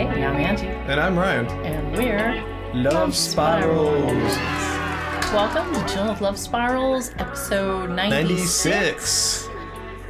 Hey, I'm Angie. And I'm Ryan. And we're Lovespirals. Welcome to Chillin with Lovespirals, episode 96.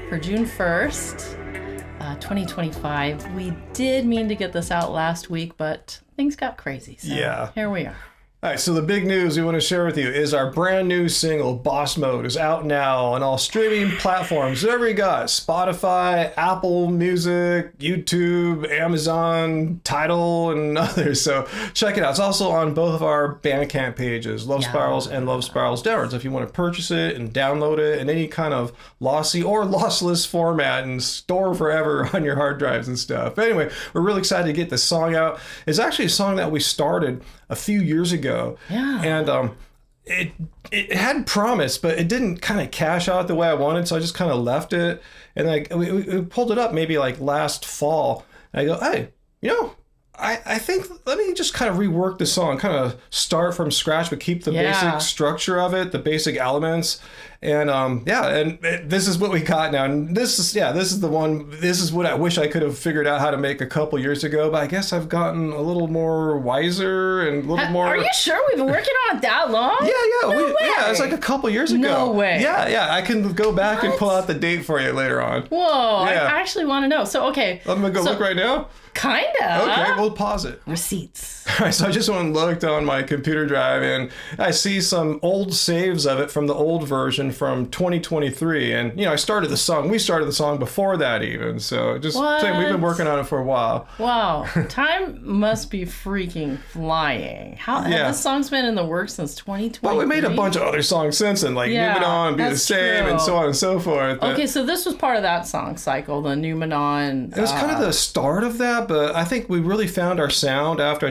For June 1st, 2025. We did mean to get this out last week, but things got crazy. So here we are. All right, so the big news we want to share with you is our brand new single, Boss Mode, is out now on all streaming platforms. Whatever you got, Spotify, Apple Music, YouTube, Amazon, Tidal, and others. So check it out. It's also on both of our Bandcamp pages, Lovespirals and Lovespirals Downwards, if you want to purchase it and download it in any kind of lossy or lossless format and store forever on your hard drives and stuff. But anyway, we're really excited to get this song out. It's actually a song that we started a few years ago. Yeah. And it had promise, but it didn't kind of cash out the way I wanted, so I just kind of left it. And we pulled it up maybe like last fall. And I go, hey, I think let me just kind of rework the song, kind of start from scratch, but keep the basic structure of it, the basic elements. And this is what we got now. And this is the one. This is what I wish I could have figured out how to make a couple years ago. But I guess I've gotten a little more wiser and a little more. Are you sure we've been working on it that long? Yeah, it's like a couple years ago. No way. Yeah. I can go back and pull out the date for you later on. Whoa, yeah. I actually want to know. So okay, I'm gonna go look right now. Kinda. Okay, we'll pause it. Receipts. All right, so I just went and looked on my computer drive, and I see some old saves of it from the old version from 2023. And, I started the song. We started the song before that even. So just saying, we've been working on it for a while. Wow. Time must be freaking flying. This song's been in the works since 2023? Well, we made a bunch of other songs since then, like Moving On, Be the Same, and so on and so forth. Okay, so this was part of that song cycle, the Numenon. It was kind of the start of that, but I think we really found our sound after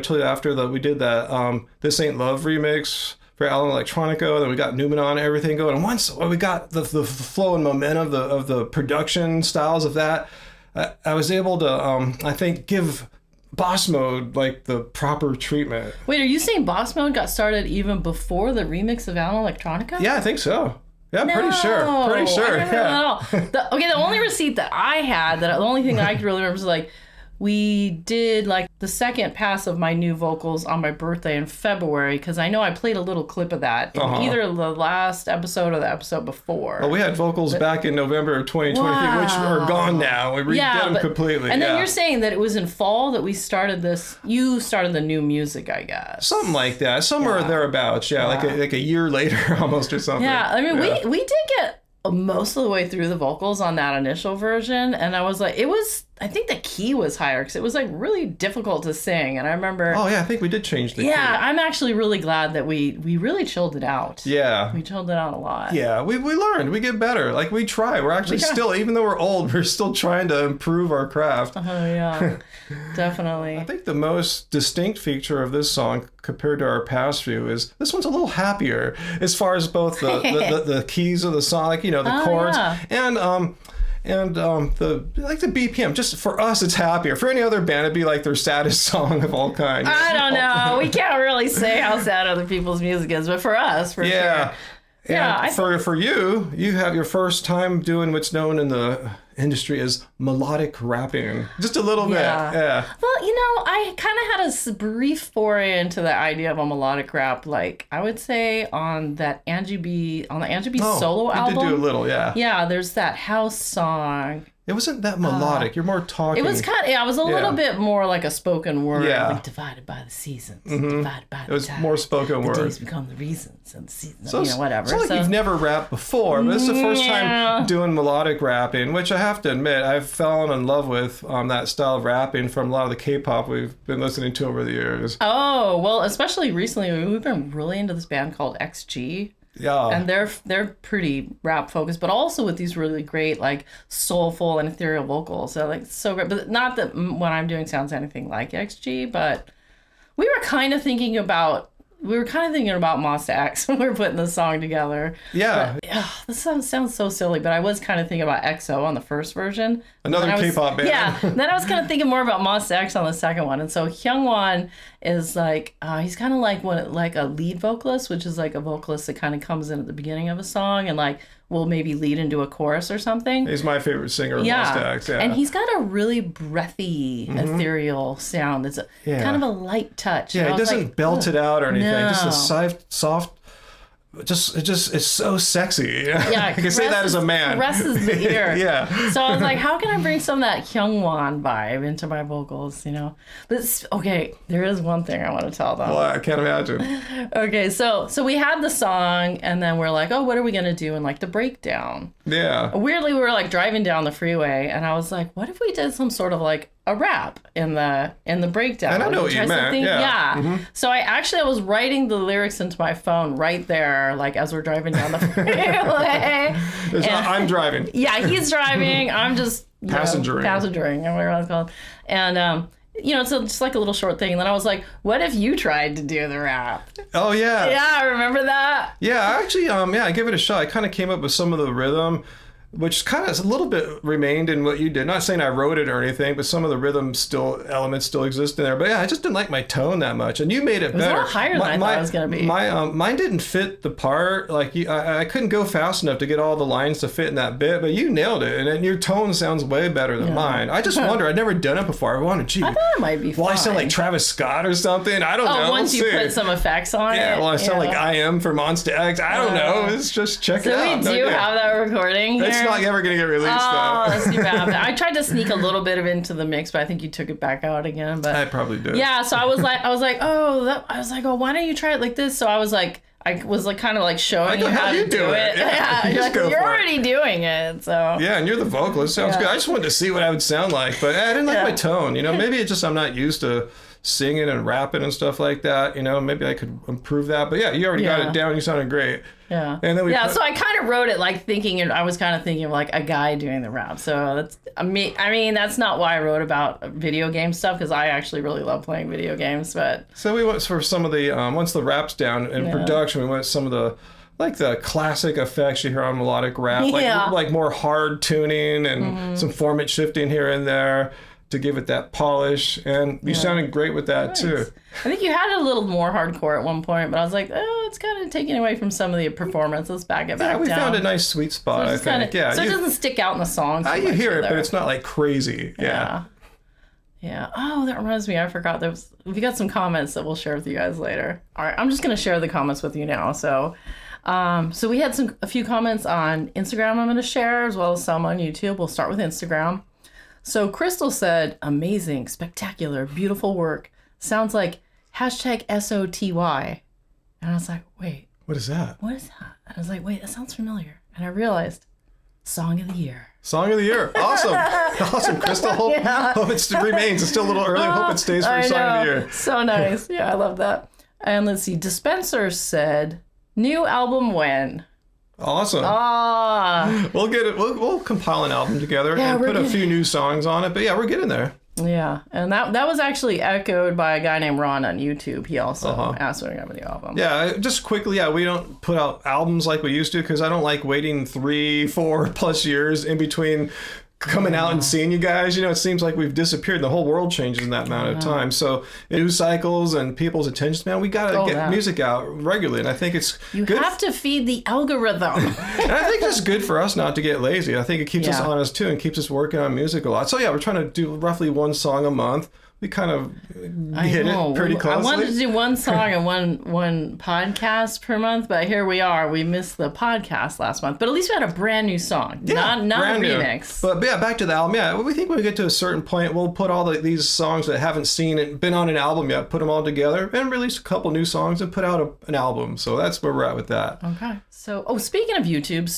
we did that This Ain't Love remix for Alan Electronica. Then we got Numenon and everything going. And once we got the flow and momentum of the production styles of that, I was able to, I think, give Boss Mode like the proper treatment. Wait, are you saying Boss Mode got started even before the remix of Alan Electronica? Yeah, I think so. Yeah, no, pretty sure. I Yeah. The only receipt that I had, the only thing that I could really remember was like, we did like the second pass of my new vocals on my birthday in February, because I know I played a little clip of that in either the last episode or the episode before. Well, we had vocals back in November of 2023, which are gone now. We redid them completely. And then you're saying that it was in fall that we started this. You started the new music, I guess. Something like that. Somewhere or thereabouts. Yeah, like a year later almost or something. Yeah, I mean, we did get most of the way through the vocals on that initial version, and I was like, I think the key was higher because it was like really difficult to sing. And I remember, I think we did change the key. Yeah, I'm actually really glad that we really chilled it out. Yeah, we chilled it out a lot. Yeah, we learned, we get better. Like we try. We're actually still, even though we're old, we're still trying to improve our craft. Oh yeah, definitely. I think the most distinct feature of this song compared to our past few is this one's a little happier as far as both the keys of the song, like the chords, and the BPM. Just for us, it's happier. For any other band, it'd be like their saddest song of all kinds. I don't know. We can't really say how sad other people's music is, but for us, for sure. And for you have your first time doing what's known in the industry as melodic rapping. Just a little bit. Yeah. Well, I kind of had a brief foray into the idea of a melodic rap, like I would say on the Anji B solo album. You did do a little, yeah. Yeah, there's that house song. It wasn't that melodic. You're more talking. It was it was a little bit more like a spoken word. Yeah. Like divided by the seasons. Divided by the It was time. more spoken word. The days become the reasons and the seasons, whatever. It's not like you've never rapped before, but it's the first time doing melodic rapping, which I have to admit, I've fallen in love with that style of rapping from a lot of the K-pop we've been listening to over the years. Oh, well, especially recently, we've been really into this band called XG. Yeah. And they're pretty rap focused, but also with these really great like soulful and ethereal vocals. So like so great. But not that what I'm doing sounds anything like XG, but we were kind of thinking about Monsta X when we were putting this song together. Yeah. But, this sounds so silly, but I was kind of thinking about EXO on the first version. Another K-pop band. Yeah. Then I was kind of thinking more about Monsta X on the second one. And so Hyungwon is like, he's kind of like a lead vocalist, which is like a vocalist that kind of comes in at the beginning of a song and like will maybe lead into a chorus or something. He's my favorite singer of Lost Acts. Yeah. And he's got a really breathy, ethereal sound. It's kind of a light touch. Yeah, he doesn't belt it out or anything. No. Just a soft. It's so sexy. Yeah, I can say that as a man. Caresses the ear. Yeah. So I was like, how can I bring some of that Hyungwon vibe into my vocals, you know? But okay, there is one thing I want to tell them. Well, I can't imagine. Okay, so we had the song, and then we're like, oh, what are we gonna do in like the breakdown? Yeah. Weirdly, we were like driving down the freeway, and I was like, what if we did some sort of like a rap in the breakdown? And I know what you meant. Yeah. So I was writing the lyrics into my phone right there, like as we're driving down the freeway. I'm driving. Yeah, he's driving. I'm just Passengering. Passengering, or whatever it's called. And so just like a little short thing. And then I was like, what if you tried to do the rap? Oh yeah. Yeah, remember that? Yeah, actually, I gave it a shot. I kind of came up with some of the rhythm, which kind of a little bit remained in what you did. Not saying I wrote it or anything, but some of the rhythm elements still exist in there. But yeah, I just didn't like my tone that much, and you made it better. It was a lot higher than I thought it was gonna be. Mine didn't fit the part. Like I couldn't go fast enough to get all the lines to fit in that bit, but you nailed it, and then your tone sounds way better than mine. I just wonder. I'd never done it before. I wondered, gee, I thought it might be fun. Well, I sound like Travis Scott or something. I don't know. Once you put some effects on it. Yeah, well, I sound like I am for Monster X. I don't know. It's just check it out. So we do have that recording here. It's not ever going to get released, though. That's too bad. I tried to sneak a little bit of it into the mix, but I think you took it back out again. But I probably did. Yeah, so I was like, oh, why don't you try it like this? So I was like kind of like showing you how to do it. Yeah, you're already doing it, so. Yeah, and you're the vocalist. Sounds good. I just wanted to see what I would sound like, but I didn't like my tone. You know, maybe it's just I'm not used to singing and rapping and stuff like that. You know, maybe I could improve that. But yeah, you already got it down. You sounded great. Yeah. And then so I kind of wrote it like thinking, I was kind of thinking of like a guy doing the rap. So that's, I mean, that's not why I wrote about video game stuff, because I actually really love playing video games. But so we went for some of the, once the rap's down in production, we went some of the, like the classic effects you hear on melodic rap, like more hard tuning and some format shifting here and there to give it that polish, and you sounded great with that too. I think you had a little more hardcore at one point, but I was like, oh, it's kind of taking away from some of the performance. Let's back it back down. Yeah, we found a nice sweet spot, I think. So it doesn't stick out in the songs. You hear it, but it's not like crazy. Yeah. Oh, that reminds me. I forgot we got some comments that we'll share with you guys later. All right, I'm just going to share the comments with you now. So we had a few comments on Instagram I'm going to share, as well as some on YouTube. We'll start with Instagram. So Crystal said, amazing, spectacular, beautiful work. Sounds like #SOTY. And I was like, wait. What is that? What is that? And I was like, wait, that sounds familiar. And I realized, Song of the Year. Song of the Year. Awesome. Awesome, Crystal. Hope it remains. It's still a little early. Hope it stays for Song of the Year. So nice. Yeah, I love that. And let's see. Dispenser said, new album when? Awesome. We'll get it. We'll compile an album together and put a few new songs on it. But yeah, we're getting there. Yeah, and that was actually echoed by a guy named Ron on YouTube. He also asked when we have a new album. Yeah, just quickly, we don't put out albums like we used to, because I don't like waiting 3-4+ years in between coming out and seeing you guys. You know, it seems like we've disappeared. The whole world changes in that amount of time. So news cycles and people's attention, man, we gotta get music out regularly. And I think it's you have to feed the algorithm. And I think it's good for us not to get lazy. I think it keeps us honest too, and keeps us working on music a lot. So yeah, we're trying to do roughly one song a month. We kind of hit it pretty closely. I wanted to do one song and one podcast per month, but here we are. We missed the podcast last month, but at least we had a brand new song, not a remix. But yeah, back to the album. Yeah, we think when we get to a certain point, we'll put all these songs that haven't been on an album yet, put them all together and release a couple new songs and put out an album. So that's where we're at with that. Okay. So, speaking of YouTube,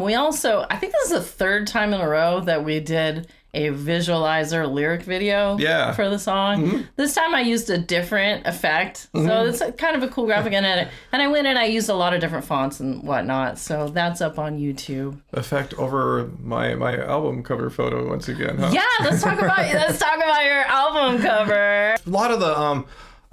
we also, I think this is the third time in a row that we did a visualizer lyric video for the song. This time I used a different effect. So it's kind of a cool graphic in it. And I went and I used a lot of different fonts and whatnot. So that's up on YouTube. Effect over my album cover photo once again, huh? Yeah, let's talk about your album cover. A lot of the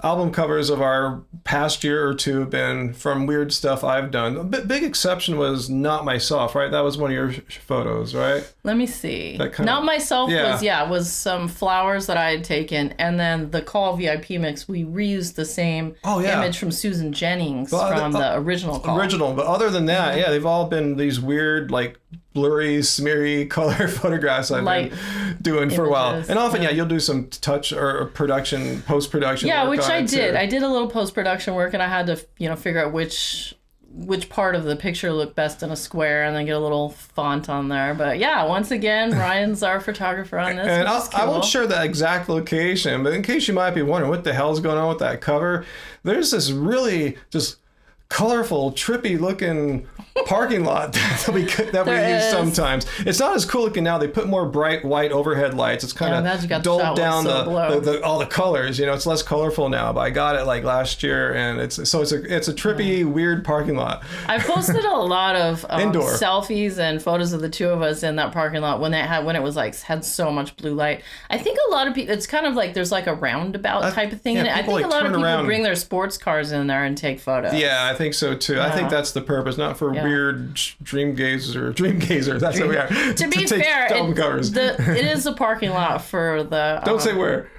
album covers of our past year or two have been from weird stuff I've done. A big exception was Not Myself, right? That was one of your photos, right? Let me see. Not Myself was some flowers that I had taken, and then the Call VIP mix, we reused the same image from Susan Jennings from the original Call. But other than that, they've all been these weird, like, blurry, smeary color photographs I've been doing for a while. And often, you'll do some touch or post-production work which on I it did. too. I did a little post-production work, and I had to, figure out which part of the picture looked best in a square, and then get a little font on there. But once again, Ryan's our photographer on this. And I won't share the exact location, but in case you might be wondering what the hell's going on with that cover, there's this really just colorful, trippy looking parking lot that we use sometimes. It's not as cool looking now. They put more bright white overhead lights. It's kind of dulled down all the colors. It's less colorful now. But I got it like last year, and it's a trippy, weird parking lot. I posted a lot of indoor selfies and photos of the two of us in that parking lot when it was like had so much blue light. I think a lot of people. It's kind of like there's like a roundabout type of thing in it. I think a lot of people bring their sports cars in there and take photos. Yeah, I think so too. I think that's the purpose, not for weird dream gazers. That's what we are. To be fair, it is a parking lot for the. Don't say where.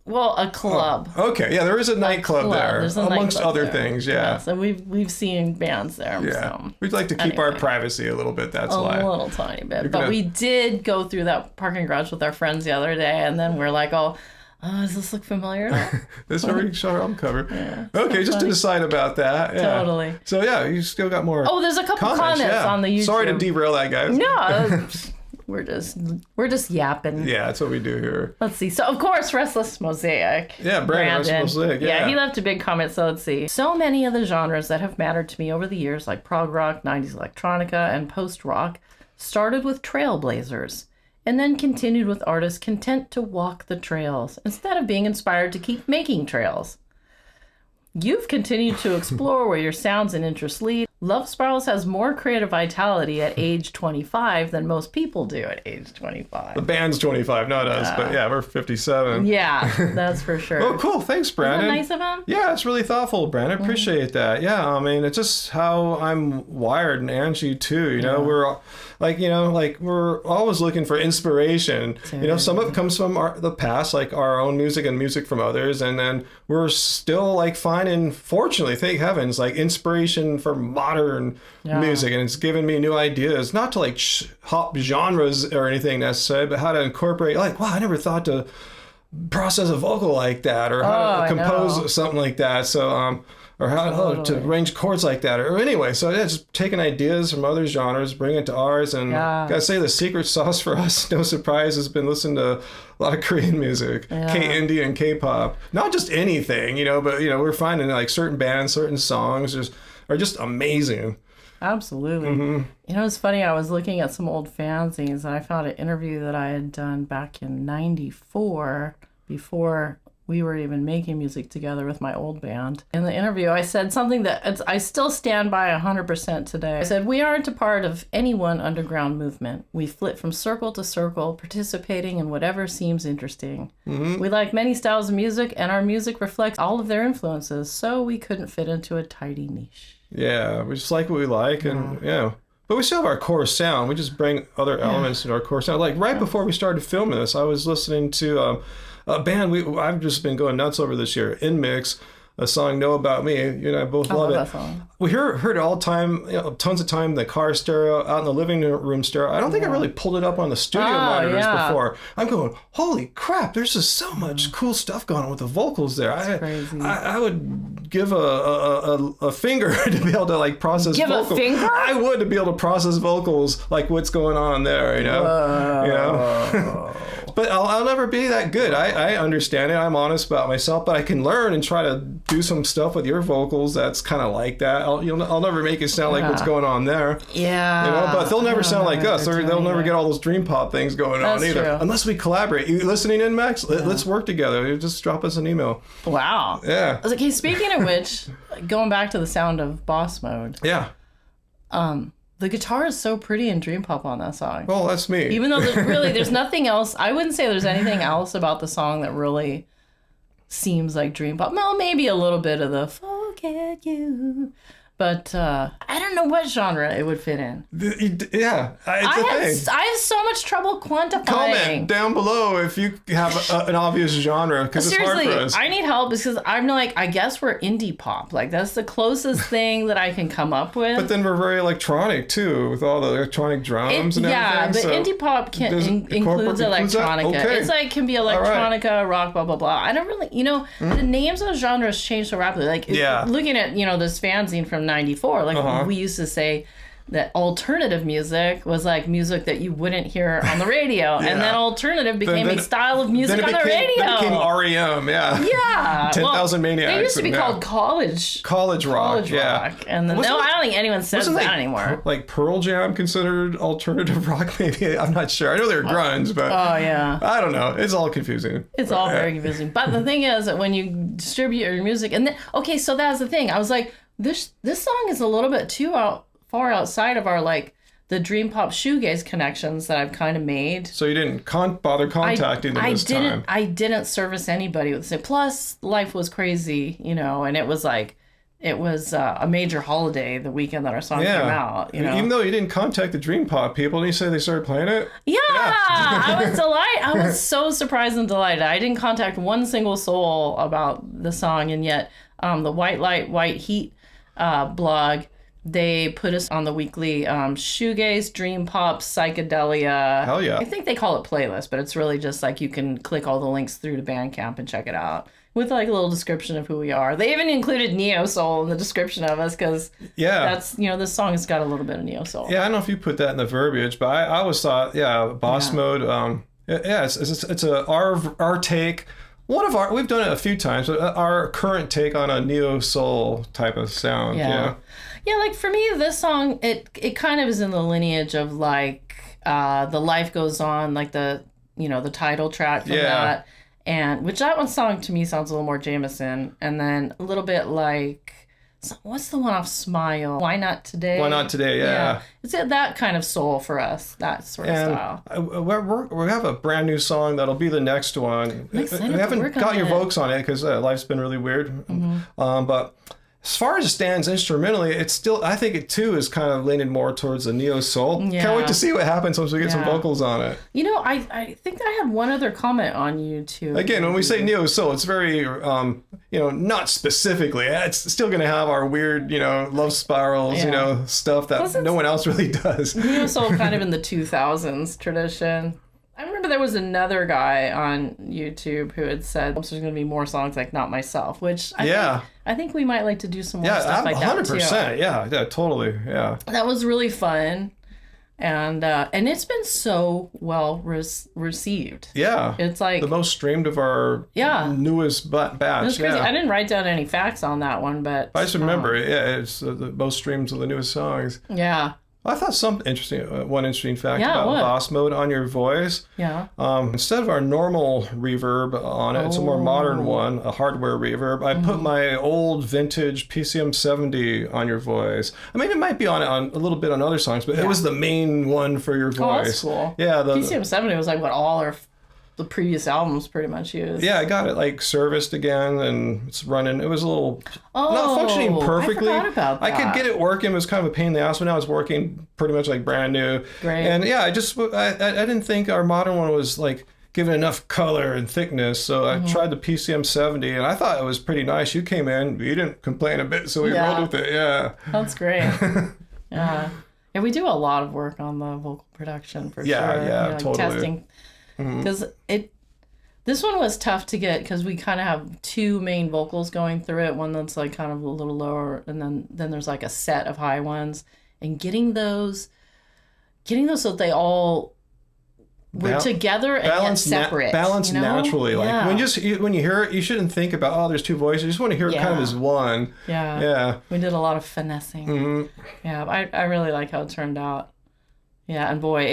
Well, a club. Oh, okay, there is a nightclub there, amongst other things. Yeah. So we've seen bands there. Yeah. So. We'd like to keep our privacy a little bit. That's why. A little tiny bit, but we did go through that parking garage with our friends the other day, and then we're like, does this look familiar? This already showed our album cover. Okay, just to decide about that. Yeah. Totally. So you still got more. Oh, there's a couple comments on the YouTube. Sorry to derail that, guys. No, we're just yapping. Yeah, that's what we do here. Let's see. So of course, Restless Mosaic. Yeah, Brandon Restless Mosaic. Yeah, he left a big comment. So let's see. So many of the genres that have mattered to me over the years, like prog rock, 90s electronica, and post rock, started with trailblazers, and then continued with artists content to walk the trails instead of being inspired to keep making trails. You've continued to explore where your sounds and interests lead. Lovespirals has more creative vitality at age 25 than most people do at age 25. The band's 25, not us, but we're 57. Yeah, that's for sure. Oh, cool. Thanks, Brandon. Isn't that nice of him? Yeah, it's really thoughtful, Brandon. I appreciate that. Yeah, I mean, it's just how I'm wired, and Anji too. We're we're always looking for inspiration. Some of it comes from the past, like our own music and music from others, and then we're still finding, fortunately, thank heavens, inspiration for modern music, and it's given me new ideas, not to hop genres or anything necessarily, but how to incorporate, wow, I never thought to process a vocal like that, or how to compose something like that. So or how to arrange chords like that, or anyway. So just taking ideas from other genres, bring it to ours, and gotta say the secret sauce for us, no surprise, has been listening to a lot of Korean music, K-indie and K-pop. Not just anything, but we're finding certain bands, certain songs are just amazing. Absolutely. Mm-hmm. It's funny, I was looking at some old fanzines, and I found an interview that I had done back in '94, before we were even making music together with my old band. In the interview, I said something that I still stand by 100% today. I said, we aren't a part of any one underground movement. We flit from circle to circle, participating in whatever seems interesting. Mm-hmm. We like many styles of music, and our music reflects all of their influences, so we couldn't fit into a tidy niche. Yeah, we just like what we like, and But we still have our core sound. We just bring other elements into our core sound. Before we started filming this, I was listening to a band I've just been going nuts over this year, In Mix, a song "Know About Me." You and I both love it. That song. We heard it all the time, tons of time in the car stereo, out in the living room stereo. I don't think I really pulled it up on the studio monitors before. I'm going, holy crap! There's just so much cool stuff going on with the vocals there. Crazy. I would give a finger to be able to process vocals. Give a finger? I would, to be able to process vocals, what's going on there. But I'll never be that good. I understand it. I'm honest about myself, but I can learn and try to do some stuff with your vocals that's kind of like that. I'll never make it sound like what's going on there. Yeah. But they'll never sound like us. They'll never get all those dream pop things going on either. True. Unless we collaborate. You listening in, Max? Let's work together. Just drop us an email. Wow. Yeah. Okay, speaking of which, going back to the sound of Boss Mode. Yeah. The guitar is so pretty in Dream Pop on that song. Well, that's me. Even though there's nothing else. I wouldn't say there's anything else about the song that really seems like dream pop. Well, maybe a little bit of the forget you. But I don't know what genre it would fit in. Yeah, it's a thing. I have so much trouble quantifying. Comment down below if you have an obvious genre, because it's hard for us. I need help because I'm like, I guess we're indie pop. Like, that's the closest thing that I can come up with. But then we're very electronic, too, with all the electronic drums and everything. Yeah, but so indie pop includes electronica. Okay. It's like, can be electronica, rock, blah, blah, blah. I don't really, the names of genres change so rapidly. Like, looking at, this fanzine from 94, like we used to say that alternative music was like music that you wouldn't hear on the radio, and then alternative became a style of music on the radio. Then it became REM, yeah. 10,000 Maniacs. They used to be called college rock. And then, I don't think anyone says that anymore. Like Pearl Jam considered alternative rock, maybe? I'm not sure. I know they're grunge, but I don't know. It's all confusing. It's all very confusing. But the thing is that when you distribute your music, and then, so that's the thing. I was like, this song is a little bit too far outside of our, like, the dream pop shoegaze connections that I've kind of made. So you didn't bother contacting them this time? I didn't service anybody with it. Plus, life was crazy, and it was like, a major holiday the weekend that our song came out. Even though you didn't contact the dream pop people, and you say they started playing it? Yeah. I was so surprised and delighted. I didn't contact one single soul about the song, and yet the White Light, White Heat blog, they put us on the weekly shoegaze, dream pop, psychedelia. Hell yeah. I think they call it playlist, but it's really just like you can click all the links through to Bandcamp and check it out with like a little description of who we are. They even included neo soul in the description of us because that's, this song has got a little bit of neo soul. Yeah, I don't know if you put that in the verbiage, but I always thought, Boss Mode, it's our take. We've done it a few times, but our current take on a neo soul type of sound. Yeah, like for me, this song, it kind of is in the lineage of like The Life Goes On, like the title track from that. And which that one song to me sounds a little more Jameson. And then a little bit like, what's the one off Smile? Why Not Today? Why Not Today, yeah. It's that kind of soul for us, that sort of style. We have a brand new song that'll be the next one. I'm excited we haven't got your vocals on it because life's been really weird. But as far as it stands instrumentally, it's still, I think it too is kind of leaning more towards the neo soul. Yeah. Can't wait to see what happens once we get some vocals on it. I think I had one other comment on YouTube. Again, when we say neo soul, it's very, not specifically. It's still going to have our weird, Lovespirals, stuff that no one else really does. Neo soul kind of in the 2000s tradition. I remember there was another guy on YouTube who had said there's going to be more songs like Not Myself, which I think we might like to do some more stuff like that too. 100%. Yeah, totally. Yeah. That was really fun. And it's been so well received. Yeah. It's like the most streamed of our newest batch. That's crazy. I didn't write down any facts on that one, but I just remember it's the most streams of the newest songs. Yeah. I thought one interesting fact about Boss Mode on your voice. Yeah. Instead of our normal reverb on it, it's a more modern one, a hardware reverb. I put my old vintage PCM 70 on your voice. I mean, it might be on a little bit on other songs, but it was the main one for your voice. Oh, that's cool. Yeah. PCM 70 was like what all the previous albums pretty much used. Yeah, I got it like serviced again and it's running. It was a little not functioning perfectly. I forgot about that. I could get it working. It was kind of a pain in the ass, but now it's working pretty much like brand new. Great. And yeah, I didn't think our modern one was like given enough color and thickness. So I tried the PCM 70 and I thought it was pretty nice. You came in, you didn't complain a bit, so we rolled with it. Yeah. That's great. Yeah. And we do a lot of work on the vocal production for sure. Yeah, totally. Testing. Because this one was tough to get because we kind of have two main vocals going through it. One that's like kind of a little lower, and then there's like a set of high ones. And getting those so that they all were together and yet separate. Balanced naturally. Like when you hear it, you shouldn't think about there's two voices. You just want to hear it kind of as one. Yeah. Yeah. We did a lot of finessing. Yeah, I really like how it turned out. Yeah, and boy,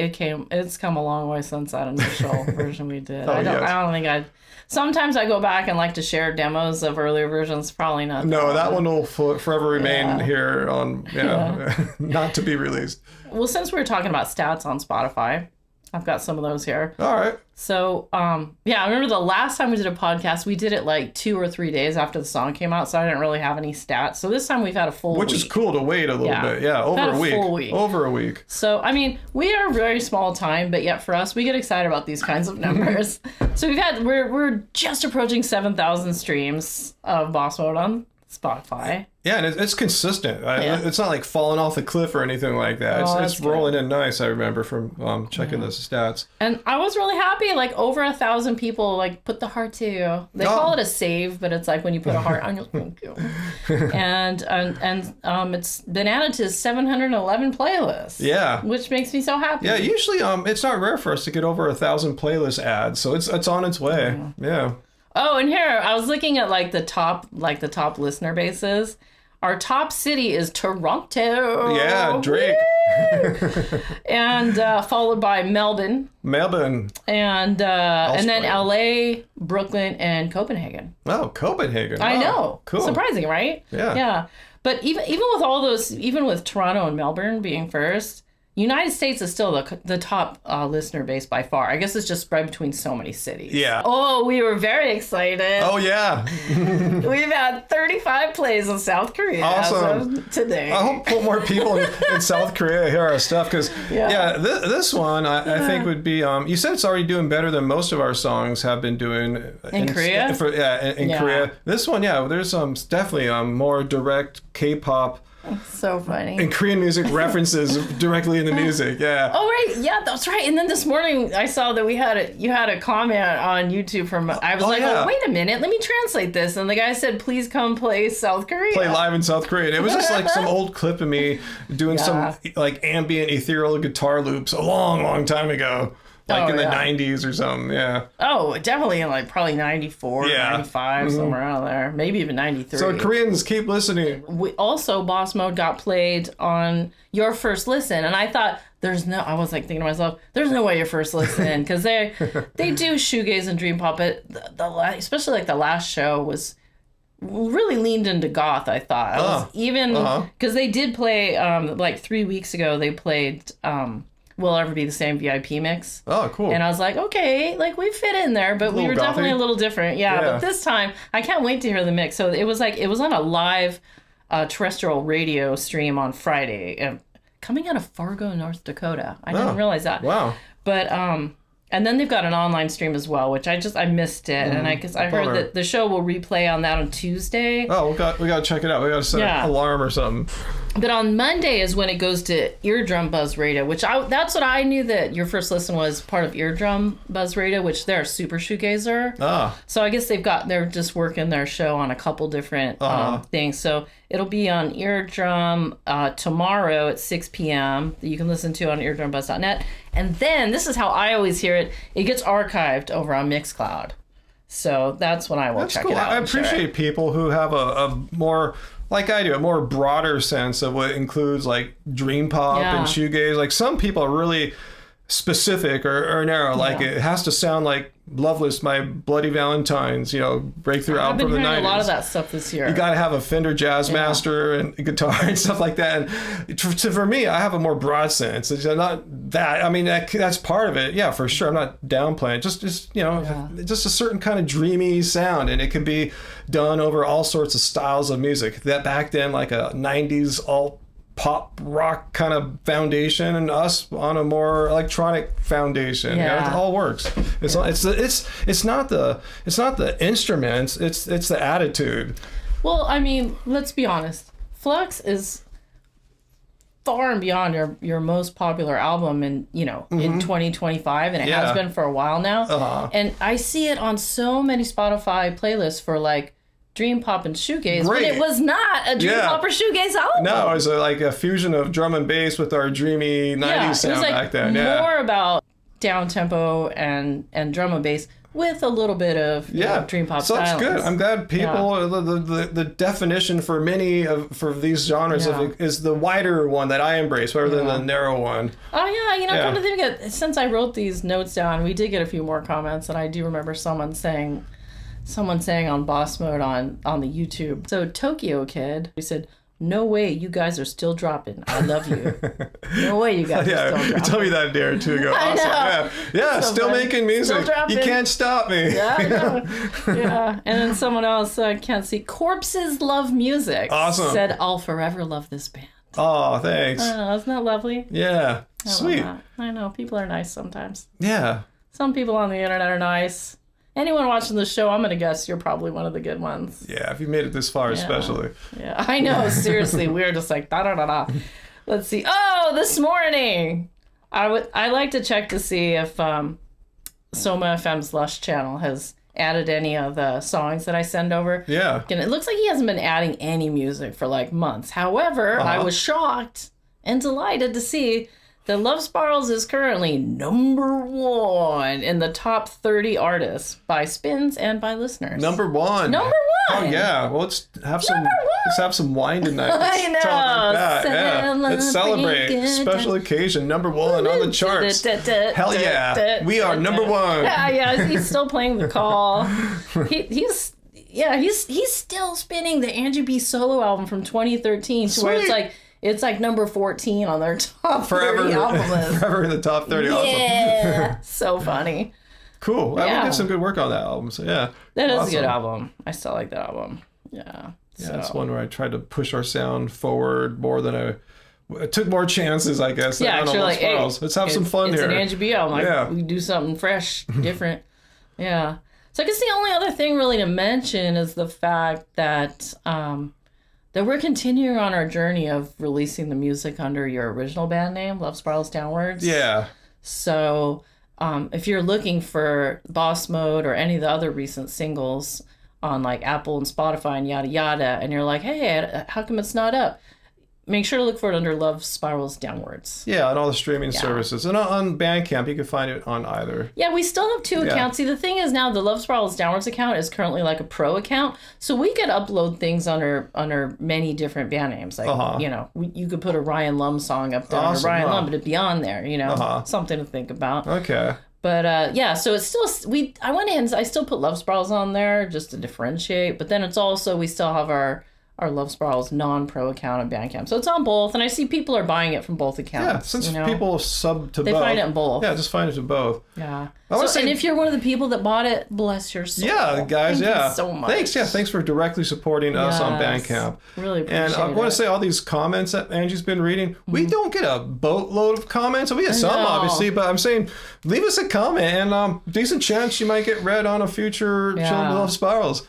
it's come a long way since that initial version we did. I don't think sometimes I go back and like to share demos of earlier versions, probably not. No, that one will forever remain here on, not to be released. Well, since we were talking about stats on Spotify, I've got some of those here. All right. So, yeah, I remember the last time we did a podcast, we did it like 2 or 3 days after the song came out, so I didn't really have any stats. So this time we've had a full Which week. is cool to wait a little bit. Yeah, over a week. Full week. Over a week. So, I mean, we are a very small time, but yet for us, we get excited about these kinds of numbers. So we're just approaching 7,000 streams of Boss Mode on Spotify. Yeah, and it's consistent. It's not like falling off the cliff or anything like that. It's rolling in nice, I remember from checking the stats. And I was really happy, like over 1,000 people like put the heart too. They call it a save, but it's like when you put a heart on your thank you. And it's been added to 711 playlists. Yeah. Which makes me so happy. Yeah, usually it's not rare for us to get over 1,000 playlist ads, so it's on its way. Yeah. Oh, and here I was looking at the top listener bases. Our top city is Toronto. Yeah, Drake. And followed by Melbourne. And then LA, Brooklyn, and Copenhagen. Oh, Copenhagen. I know. Cool. Surprising, right? Yeah. Yeah. But even with all those, even with Toronto and Melbourne being first, United States is still the top listener base by far. I guess it's just spread between so many cities. Yeah. Oh, we were very excited. Oh, yeah. We've had 35 plays in South Korea awesome. as of today. I hope more people in South Korea hear our stuff because, this one I think would be, you said it's already doing better than most of our songs have been doing. In Korea? In Korea. This one, there's definitely more direct K-pop. So funny. And Korean music references directly in the music, yeah. Oh, right. Yeah, that's right. And then this morning I saw that you had a comment on YouTube from, I was oh, wait a minute, let me translate this. And the guy said, please come play South Korea. Play live in South Korea. And it was just like some old clip of me doing some like ambient ethereal guitar loops a long, long time ago. Like in the 90s or something, yeah. Oh, definitely in like probably 94, 95, somewhere around there. Maybe even 93. So Koreans, keep listening. We also, Boss Mode got played on Your First Listen. And I thought, I was like thinking to myself, there's no way Your First Listen. Because they do shoegaze and dream pop. But especially like the last show was really leaned into goth, I thought. Was even, because they did play, like 3 weeks ago, they played... Will Ever Be the Same VIP mix. Oh, cool. And I was like, okay, like we fit in there, but we were definitely a little different. Yeah, but this time, I can't wait to hear the mix. So it was on a live terrestrial radio stream on Friday, coming out of Fargo, North Dakota. I didn't realize that. Wow. But, and then they've got an online stream as well, which I missed it. And I heard that the show will replay on that on Tuesday. Oh, we got to check it out. We got to set an alarm or something. But on Monday is when it goes to Eardrum Buzz Radio, which that's what I knew that Your First Listen was part of Eardrum Buzz Radio, which they're a super shoegazer. So I guess they're just working their show on a couple different things. So it'll be on Eardrum tomorrow at 6 p.m. that you can listen to on eardrumbuzz.net. And then, this is how I always hear it, it gets archived over on Mixcloud. So that's when I will check it out. I appreciate people who have a more... like I do, a more broader sense of what includes like dream pop and shoegaze. Like some people are really specific or narrow. Like it has to sound like Loveless, My Bloody Valentine's, breakthrough album from the 90s. I've been hearing a lot of that stuff this year. You got to have a Fender Jazzmaster and guitar and stuff like that. And for me, I have a more broad sense. It's not that. I mean, that's part of it. Yeah, for sure. I'm not downplaying. Just a certain kind of dreamy sound, and it can be done over all sorts of styles of music. That back then, like a 90s alt pop rock kind of foundation, and us on a more electronic foundation. It all works. It's not the instruments. It's the attitude. Well, I mean, let's be honest. Flux is far and beyond your most popular album in 2025, and it has been for a while now. And I see it on so many Spotify playlists for like dream pop and shoegaze, but it was not a dream pop or shoegaze album. No, it was like a fusion of drum and bass with our dreamy 90s sound back then. More about down tempo and drum and bass with a little bit of dream pop style. So it's good. I'm glad people the definition for for these genres is the wider one that I embrace rather than the narrow one. Oh yeah, come to think of it, since I wrote these notes down, we did get a few more comments, and I do remember someone saying on Boss Mode on the YouTube. So Tokyo Kid, we said, no way you guys are still dropping. I love you. No way you guys are still dropping. You told me that a day or two ago. I Awesome. know. Yeah, So still funny. making music. Still dropping. You can't stop me. Yeah, I know. Yeah. And then someone else, I can't see, Corpses Love Music. Awesome. Said, I'll forever love this band. Oh, thanks. I know, isn't that lovely? Yeah. I love Sweet. that. I know, people are nice sometimes. Yeah. Some people on the internet are nice. Anyone watching the show, I'm going to guess you're probably one of the good ones. Yeah, if you made it this far, especially. Yeah, I know. Seriously, we're just like, da-da-da-da. Let's see. Oh, this morning, I like to check to see if Soma FM's Lush channel has added any of the songs that I send over. Yeah. And it looks like he hasn't been adding any music for like months. However, I was shocked and delighted to see that Lovespirals is currently #1 in the top 30 artists by spins and by listeners. Number one. Number one. Oh yeah. Well, let's have some wine tonight. I Let's talk like that. Yeah. Let's Celebrate. celebrate. Special occasion. #1 on the charts. Hell yeah. We are #1. Yeah. He's still playing the call. He's still spinning the Anji B solo album from 2013 to where it's like number 14 on their top 30 album list. Forever in the top 30. Yeah. Awesome. So funny. Cool. We Yeah. did some good work on that album. So yeah. That is Awesome. a good album. I still like that album. Yeah. Yeah, it's one where I tried to push our sound forward more than I took more chances, I guess. Yeah, actually, like, hey, let's have some fun it's here. It's an Anji B album. Like, we do something fresh, different. Yeah. So I guess the only other thing really to mention is the fact that that we're continuing on our journey of releasing the music under your original band name, Lovespirals Downwards. Yeah. So if you're looking for Boss Mode or any of the other recent singles on like Apple and Spotify and yada yada, and you're like, hey, how come it's not up? Make sure to look for it under Lovespirals Downwards. Yeah, on all the streaming services. And on Bandcamp, you can find it on either. Yeah, we still have 2 accounts. See, the thing is now the Lovespirals Downwards account is currently like a pro account. So we could upload things under many different band names. Like, you know, you could put a Ryan Lum song up there under Ryan Lum, but it'd be on there, you know, something to think about. Okay. But yeah, so it's still, I went in, I still put Lovespirals on there just to differentiate. But then it's also, we still have our Lovespirals non-pro account on Bandcamp. So it's on both, and I see people are buying it from both accounts. Yeah, since people sub to both. They find it in both. Yeah, just find it to both. Yeah. And if you're one of the people that bought it, bless your soul. Yeah, guys, Thank you so much. Thanks, thanks for directly supporting us on Bandcamp. Really appreciate it. And I want to say all these comments that Angie's been reading, we don't get a boatload of comments. We get some, obviously, but I'm saying leave us a comment, and decent chance you might get read on a future Chillin' with Lovespirals.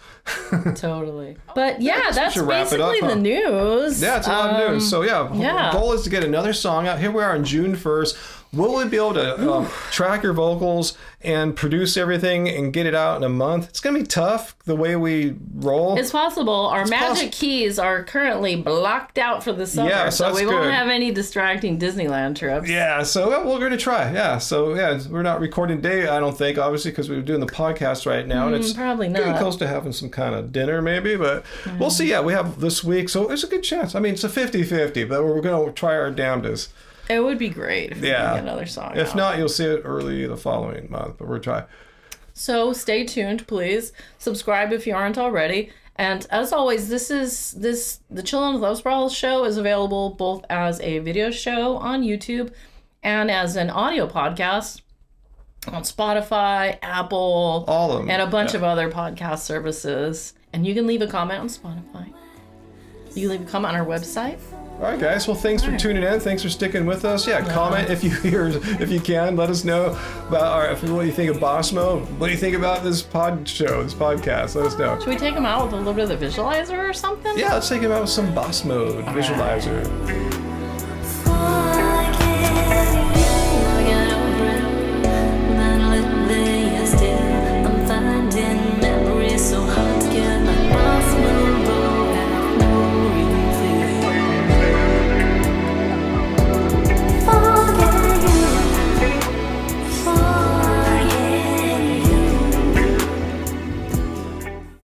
Totally. But yeah, that's wrap it up, basically the news. Yeah, it's a lot of news. So the goal is to get another song out. Here we are on June 1st. Will we be able to track your vocals and produce everything and get it out in a month? It's going to be tough the way we roll. It's possible. Our magic keys are currently blocked out for the summer, yeah, so we won't have any distracting Disneyland trips. Yeah, so we're going to try. Yeah, so we're not recording today, I don't think, obviously, because we're doing the podcast right now. And it's probably not. Getting close to having some kind of dinner, maybe, but we'll see. Yeah, we have this week, so there's a good chance. I mean, it's a 50-50, but we're going to try our damnedest. It would be great if we could get another song If out. not, you'll see it early the following month, but we'll try. So stay tuned, please. Subscribe if you aren't already. And as always, the Chillin' with Lovespirals show is available both as a video show on YouTube and as an audio podcast on Spotify, Apple, all of them, and a bunch of other podcast services. And you can leave a comment on Spotify. You can leave a comment on our website. All right, guys. Well, thanks for tuning in. Thanks for sticking with us. Yeah, comment if you can. Let us know about what you think of Boss Mode. What do you think about this podcast? Let us know. Should we take them out with a little bit of the visualizer or something? Yeah, let's take them out with some Boss Mode visualizer.